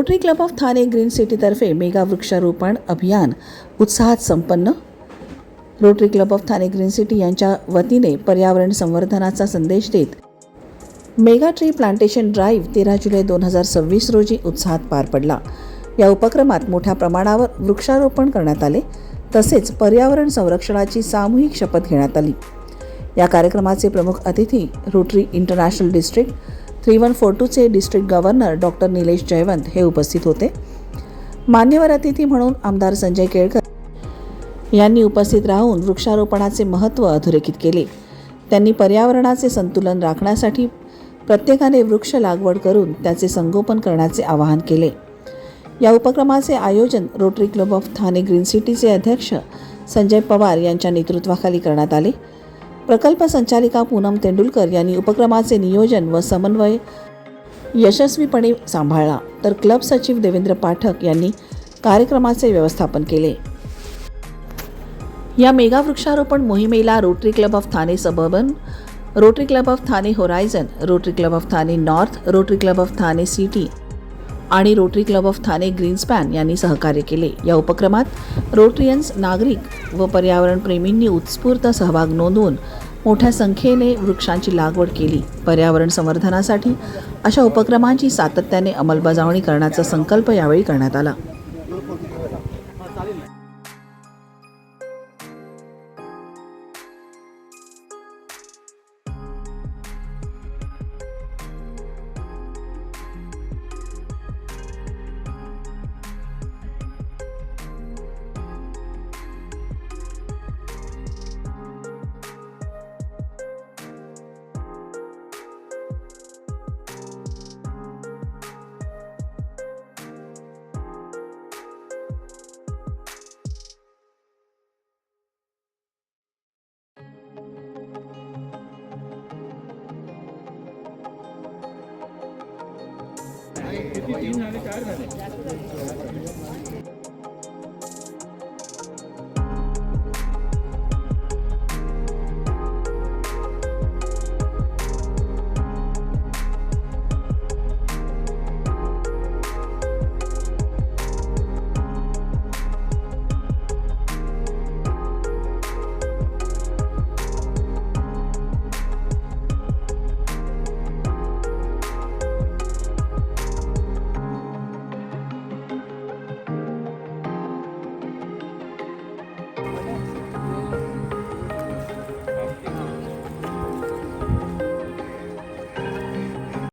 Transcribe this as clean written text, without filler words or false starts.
Rotary club of Thane green सिटीतर्फे mega वृक्षारोपण अभियान उत्साहात संपन्न। Rotary club of Thane green city यांच्या वतीने पर्यावरण संवर्धनाचा संदेश देत मेगा ट्री प्लांटेशन ड्राईव्ह 13 जुलै 2026 रोजी उत्साहात पार पडला। या उपक्रमात मोठ्या प्रमाणावर वृक्षारोपण करण्यात आले, तसेच पर्यावरण संरक्षणाची सामूहिक शपथ घेण्यात आली। या कार्यक्रमाचे प्रमुख अतिथी रोटरी इंटरनॅशनल डिस्ट्रिक्ट 3142चे district governor doctor Nilesh Jaywant हे उपस्थित होते। मान्यवर अतिथी म्हणून आमदार संजय केळकर यांनी उपस्थित राहून वृक्षारोपणाचे महत्त्व अधोरेखित केले। त्यांनी पर्यावरणाचे संतुलन राखण्यासाठी प्रत्येकाने वृक्ष लागवड करून त्याचे संगोपन करण्याचे आवाहन केले। या उपक्रमाचे आयोजन Rotary club of Thane green सिटीचे अध्यक्ष संजय पवार यांच्या नेतृत्वाखाली करण्यात आले। प्रकल्प संचालिका पूनम तेंडुलकर यांनी उपक्रमाचे नियोजन व समन्वय यशस्वीपणे सांभाळला, तर क्लब सचिव देवेंद्र पाठक यांनी कार्यक्रमाचे व्यवस्थापन केले। या मेगा वृक्षारोपण मोहिमेला Rotary club of Thane suburban, Rotary club of Thane horizon, Rotary club of Thane north, Rotary club of Thane city आणि Rotary club of Thane Greenspan यांनी सहकार्य केले। या उपक्रमात रोटरियन्स, नागरिक व पर्यावरण प्रेमींनी उत्स्फूर्त सहभाग नोंदवून मोठ्या संख्येने वृक्षांची लागवड केली। पर्यावरण संवर्धनासाठी अशा उपक्रमांची सातत्याने अंमलबजावणी करण्याचा संकल्प यावेळी करण्यात आला। किती 3 झाले 4 झाले